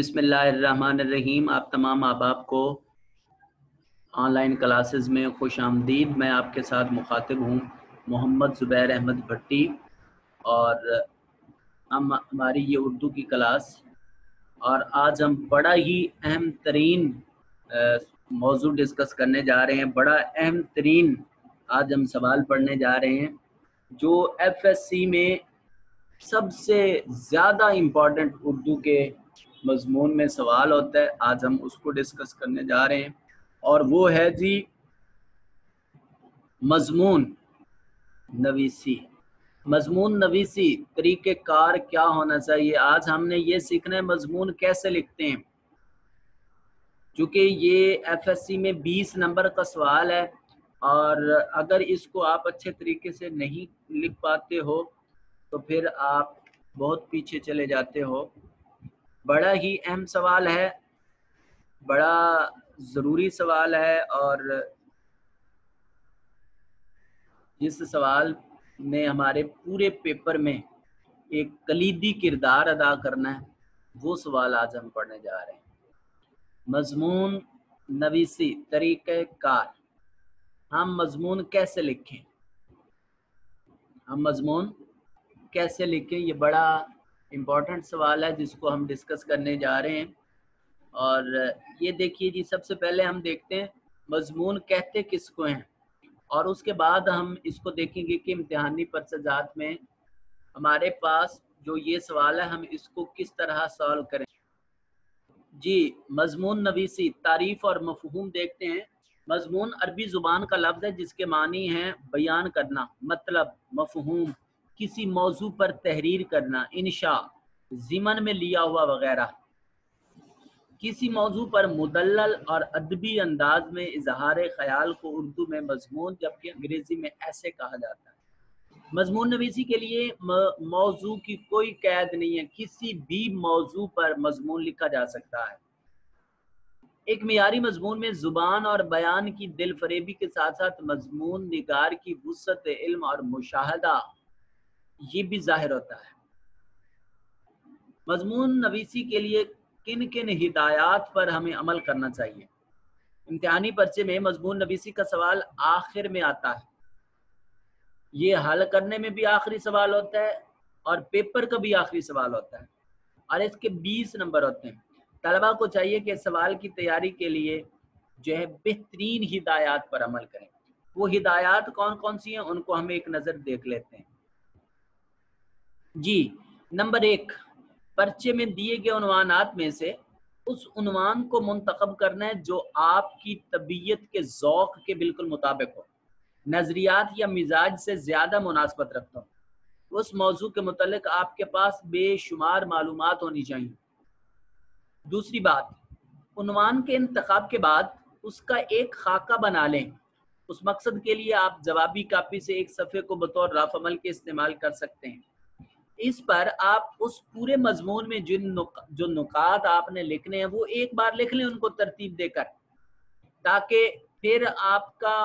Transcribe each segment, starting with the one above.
बिस्मिल्लाहिर्रहमानिर्रहीम। आप तमाम अहबाब को ऑनलाइन क्लासेस में खुश आमदीद। मैं आपके साथ मुखातिब हूँ मोहम्मद ज़ुबैर अहमद भट्टी, और हमारी ये उर्दू की क्लास, और आज हम बड़ा ही अहम तरीन मौजू डिस्कस करने जा रहे हैं। बड़ा अहम तरीन आज हम सवाल पढ़ने जा रहे हैं जो FSC में सबसे ज़्यादा इम्पॉर्टेंट उर्दू के मजमून में सवाल होता है। आज हम उसको डिस्कस करने जा रहे हैं, और वो है जी मजमून नवीसी। मजमून नवीसी तरीके कार क्या होना चाहिए। आज हमने ये सीखना है मजमून कैसे लिखते हैं, क्योंकि ये FSC में 20 नंबर का सवाल है, और अगर इसको आप अच्छे तरीके से नहीं लिख पाते हो तो फिर आप बहुत पीछे चले जाते हो। बड़ा ही अहम सवाल है, बड़ा ज़रूरी सवाल है, और इस सवाल ने हमारे पूरे पेपर में एक कलीदी किरदार अदा करना है। वो सवाल आज हम पढ़ने जा रहे हैं। मजमून नवीसी तरीक़े कार। हम मजमून कैसे लिखें, हम मजमून कैसे लिखें, ये बड़ा इम्पोर्टेंट सवाल है जिसको हम डिस्कस करने जा रहे हैं। और ये देखिए जी, सबसे पहले हम देखते हैं मजमून कहते किसको हैं, और उसके बाद हम इसको देखेंगे कि इम्तिहानी पर्चाजात में हमारे पास जो ये सवाल है हम इसको किस तरह सॉल्व करें। जी, मजमून नवीसी तारीफ और मफहूम देखते हैं। मजमून अरबी ज़ुबान का लफ्ज़ है जिसके मानी हैं बयान करना, मतलब मफहूम, किसी मौजू पर तहरीर करना, इंशा, ज़िमन में लिया हुआ वगैरह। किसी मौजू पर मुदल्लल और अदबी अंदाज में इजहार ख्याल को उर्दू में मजमून, जबकि अंग्रेज़ी में ऐसे कहा जाता है। मजमून नवीसी के लिए मौजू की कोई कैद नहीं है, किसी भी मौजू पर मजमून लिखा जा सकता है। एक मियारी मजमून में ज़ुबान और बयान की दिल फरेबी के साथ साथ मजमून निगार की वुसअत इल्म और मुशाहदा ये भी ज़ाहिर होता है। मजमून नवीसी के लिए किन किन हिदायत पर हमें अमल करना चाहिए। इम्तिहानी पर्चे में मजमून नवीसी का सवाल आखिर में आता है। ये हल करने में भी आखिरी सवाल होता है और पेपर का भी आखिरी सवाल होता है, और इसके 20 नंबर होते हैं। तलबा को चाहिए कि सवाल की तैयारी के लिए जो है बेहतरीन हिदायत पर अमल करें। वो हिदायत कौन कौन सी हैं उनको हम एक नज़र देख लेते हैं। जी, नंबर 1, पर्चे में दिए गए उन्वानात में से उस उन्वान को मुंतखब करना है जो आपकी तबीयत के ज़ौक़ के बिल्कुल मुताबिक हो, नज़रियात या मिजाज से ज़्यादा मुनासबत रखता हो। उस मौजू के मुतल्लिक आपके पास बेशुमार मालूमात होनी चाहिए। दूसरी बात, उन्वान के इंतखाब के बाद उसका एक खाका बना लें। उस मकसद के लिए आप जवाबी कापी से एक सफ़े को बतौर रफ अमल के इस्तेमाल कर सकते हैं। इस पर आप उस पूरे मजमून में जो नुकात आपने लिखने हैं वो एक बार लिख लें उनको तरतीब देकर, ताकि फिर आपका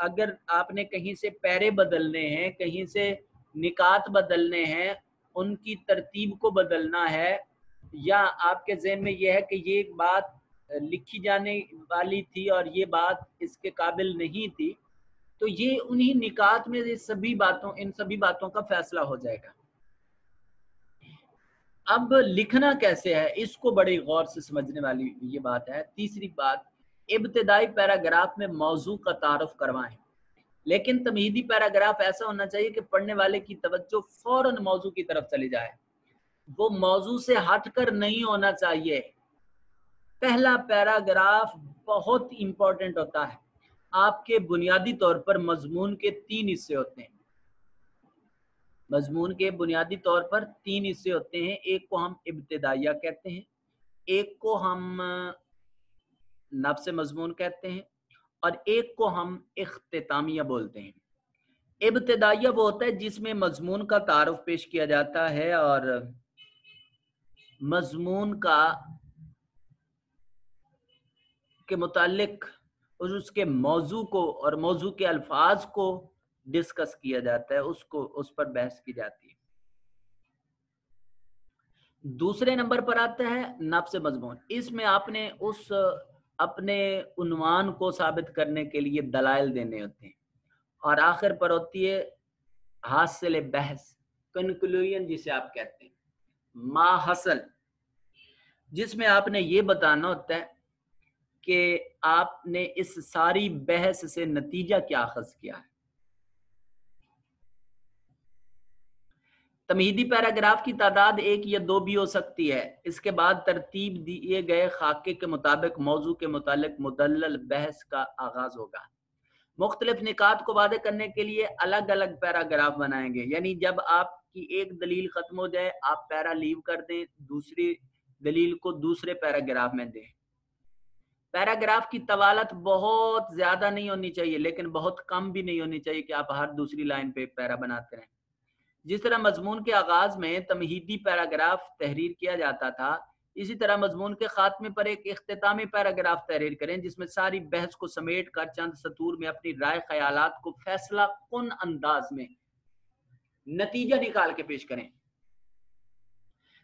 अगर आपने कहीं से पैरे बदलने हैं, कहीं से निकात बदलने हैं, उनकी तरतीब को बदलना है, या आपके ज़हन में यह है कि ये बात लिखी जाने वाली थी और ये बात इसके काबिल नहीं थी, तो ये उन्हीं निकात में इन सभी बातों का फैसला हो जाएगा। अब लिखना कैसे है इसको बड़े गौर से समझने वाली ये बात है। तीसरी बात, इब्तिदाई पैराग्राफ में मौजू का तारुफ करवाएं, लेकिन तमहीदी पैराग्राफ ऐसा होना चाहिए कि पढ़ने वाले की तवज्जो फौरन मौजू की तरफ चली जाए, वो मौजू से हटकर नहीं होना चाहिए। पहला पैराग्राफ बहुत इंपॉर्टेंट होता है। आपके बुनियादी तौर पर मजमून के 3 हिस्से होते हैं। मजमून के बुनियादी तौर पर 3 हिस्से होते हैं। एक को हम इब्तिदाइया कहते हैं, एक को हम नफ्स मजमून कहते हैं, और एक को हम इख्तितामिया बोलते हैं। इब्तिदाइया वो होता है जिसमें मजमून का तारुफ पेश किया जाता है और मजमून के मुतालिक और उसके मौजू को और मौजू के अल्फाज को डिस्कस किया जाता है, उस पर बहस की जाती है। दूसरे नंबर पर आता है नफ्स मजमून। इसमें आपने उस अपने उन्वान को साबित करने के लिए दलाइल देने होते हैं। और आखिर पर होती है हासिल बहस, कंक्लूजन जिसे आप कहते हैं, मा हसल, जिसमें आपने ये बताना होता है कि आपने इस सारी बहस से नतीजा क्या अखज़ किया है। तमहीदी पैराग्राफ की तादाद 1 या 2 भी हो सकती है। इसके बाद तरतीब दिए गए खाके के मुताबिक मौजू के मुतालिक मुदल्लल बहस का आगाज होगा। मुख्तलिफ निकात को वादे करने के लिए अलग अलग पैराग्राफ बनाएंगे। यानी जब आपकी एक दलील खत्म हो जाए, आप पैरा लीव कर दें, दूसरी दलील को दूसरे पैराग्राफ में दें। पैराग्राफ की तवालत बहुत ज्यादा नहीं होनी चाहिए, लेकिन बहुत कम भी नहीं होनी चाहिए कि आप हर दूसरी लाइन पे पैरा बनाते रहें। जिस तरह मजमून के आगाज में तमहीदी पैराग्राफ तहरीर किया जाता था, इसी तरह मजमून के खात्मे पर एक इख्तितामी पैराग्राफ तहरीर करें, जिसमें सारी बहस को समेट कर चंद सतूर में अपनी राय ख्यालात को फैसला कुन अंदाज में नतीजा निकाल के पेश करें।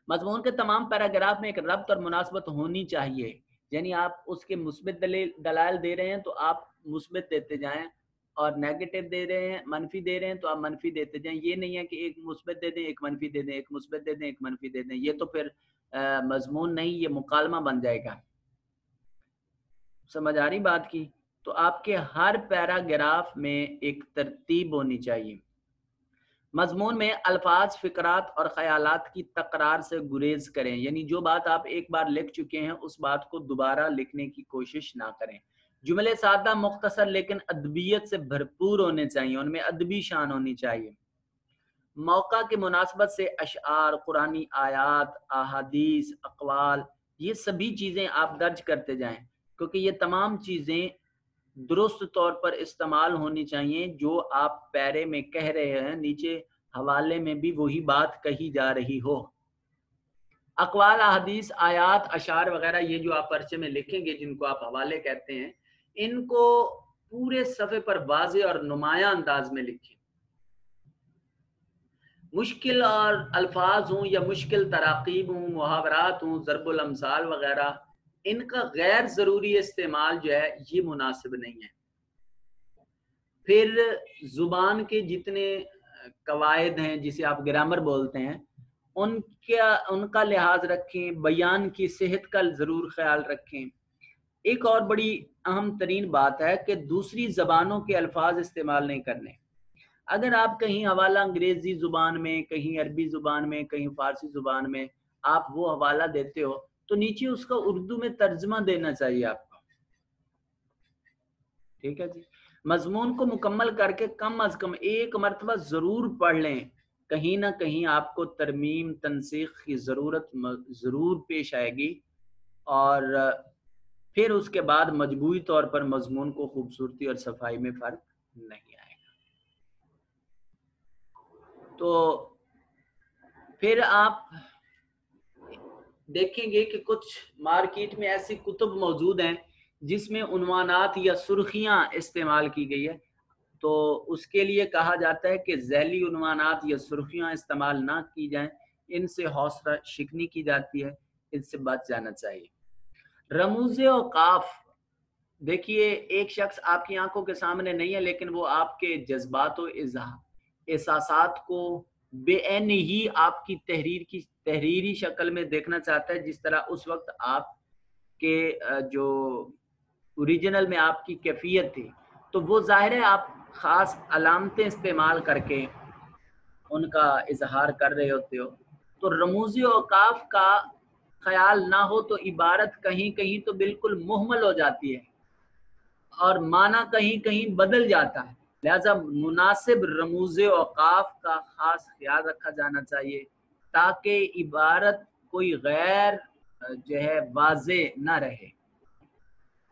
मजमून के तमाम पैराग्राफ में एक रब्त और मुनासबत होनी चाहिए। यानी आप उसके मुस्बित दलाइल दे रहे हैं तो आप मुस्बित देते जाएं, और नेगेटिव दे रहे हैं, मनफी दे रहे हैं तो आप मनफी देते जाएं। ये नहीं है कि एक मुस्बित दे दें, एक मनफी दे दें, एक मुस्बित दे दें, एक मनफी दे दें। ये तो फिर मजमून नहीं, ये मुकालमा बन जाएगा। समझ आ रही बात की? तो आपके हर पैराग्राफ में एक तरतीब होनी चाहिए। मजमून में अल्फाज, फिक्रात और ख्यालात की तकरार से गुरेज करें। यानी जो बात आप एक बार लिख चुके हैं उस बात को दोबारा लिखने की कोशिश ना करें। जुमले सादा, मुख्तसर लेकिन अदबियत से भरपूर होने चाहिए, उनमें अदबी शान होनी चाहिए। मौका की मुनासबत से अशआर, कुरानी आयात, अहादीस, अक़वाल, ये सभी चीज़ें आप दर्ज करते जाएं, क्योंकि ये तमाम चीज़ें दुरुस्त तौर पर इस्तेमाल होनी चाहिए। जो आप पैरे में कह रहे हैं, नीचे हवाले में भी वही बात कही जा रही हो। अक़वाल, अहादीस, आयात, अशार वगैरह, ये जो आप पर्चे में लिखेंगे, जिनको आप हवाले कहते हैं, इनको पूरे सफ़े पर वाज़े और नुमायां अंदाज में लिखें। मुश्किल और अल्फाज हों या मुश्किल तराकीब हों, मुहावरात हों, ज़रबुल अमसाल वगैरह, इनका गैर ज़रूरी इस्तेमाल जो है ये मुनासिब नहीं है। फिर ज़ुबान के जितने कवायद हैं, जिसे आप ग्रामर बोलते हैं, उनका लिहाज रखें। बयान की सेहत का ज़रूर ख्याल रखें। एक और बड़ी अहम तरीन बात है कि दूसरी ज़बानों के अल्फाज इस्तेमाल नहीं करने। अगर आप कहीं हवाला अंग्रेजी ज़ुबान में, कहीं अरबी ज़ुबान में, कहीं फ़ारसी ज़ुबान में आप वो हवाला देते हो, तो नीचे उसका उर्दू में तर्जमा देना चाहिए आपको। ठीक है जी। मजमून को मुकम्मल करके कम अज कम एक मरतबा ज़रूर पढ़ लें। कहीं ना कहीं आपको तरमीम, तनसीख की ज़रूरत ज़रूर पेश आएगी, और फिर उसके बाद मजबूरी तौर पर मजमून को खूबसूरती और सफाई में फ़र्क नहीं आएगा। तो फिर आप देखेंगे कि कुछ मार्केट में ऐसी कुतुब मौजूद हैं जिसमें उन्वानात या सुर्खियां इस्तेमाल की गई है। तो उसके लिए कहा जाता है कि ज़ैली उन्वानात या सुर्खियां इस्तेमाल ना की जाएं, इनसे हौसला शिकनी की जाती है, इनसे बच जाना चाहिए। रमूज़े और काफ, देखिए एक शख्स आपकी आंखों के सामने नहीं है, लेकिन वो आपके जज्बात और एहसासात को बेऐन ही आपकी तहरीरी शक्ल में देखना चाहता है। जिस तरह उस वक्त आपके जो ओरिजिनल में आपकी कैफियत थी, तो वो ज़ाहिर है आप ख़ास अलामतें इस्तेमाल करके उनका इजहार कर रहे होते हो। तो रमूज़ी औकाफ का ख्याल ना हो तो इबारत कहीं कहीं तो बिल्कुल मुहमल हो जाती है और माना कहीं कहीं बदल जाता है। लिहाजा मुनासिब रमूज़े औकाफ का ख़ास ख्याल रखा जाना चाहिए, ताकि इबारत कोई गैर जो है वाज़े ना रहे।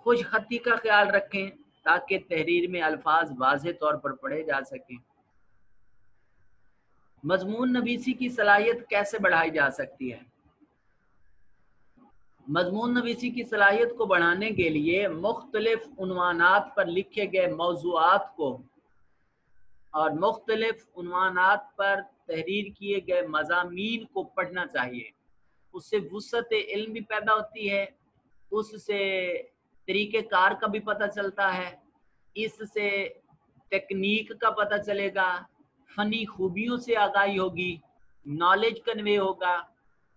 खुश खत्ती का ख्याल रखें ताकि तहरीर में अल्फाज वाज़े तौर पर पढ़े जा सकें। मजमून नवीसी की सलाहियत कैसे बढ़ाई जा सकती है? मजमून नवीसी की सलाहियत को बढ़ाने के लिए मुख्तलिफ उन्वानात पर लिखे गए मौज़ूआत को और मुख्तलिफ उन्वानात पर तहरीर किए गए मज़ामीन को पढ़ना चाहिए। اس سے وسعت علم بھی پیدا ہوتی ہے، اس سے طریقہ کار کا بھی پتہ چلتا ہے، اس سے ٹیکنیک کا پتہ چلے گا، فنی خوبیوں سے آگاہی ہوگی، نالج کنوے ہوگا،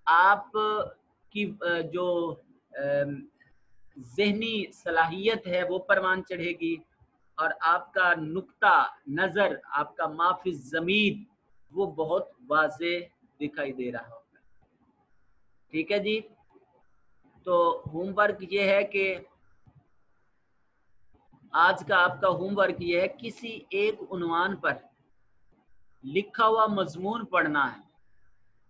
آپ کی جو ذہنی صلاحیت ہے وہ پروان چڑھے گی، اور آپ کا نقطہ نظر، آپ کا ما فی الضمیر وہ بہت واضح دکھائی دے رہا ہوگا۔ ٹھیک ہے جی، تو ہوم ورک یہ ہے کہ آج کا آپ کا ہوم ورک یہ ہے، کسی ایک عنوان پر لکھا ہوا مضمون پڑھنا ہے،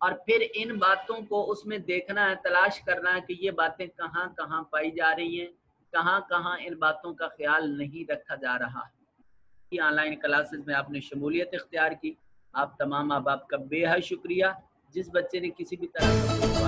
اور پھر ان باتوں کو اس میں دیکھنا ہے، تلاش کرنا ہے کہ یہ باتیں کہاں کہاں پائی جا رہی ہیں، کہاں کہاں ان باتوں کا خیال نہیں رکھا جا رہا ہے۔ آن لائن کلاسز میں آپ نے شمولیت اختیار کی، آپ تمام احباب کا بے حد شکریہ۔ جس بچے نے کسی بھی طرح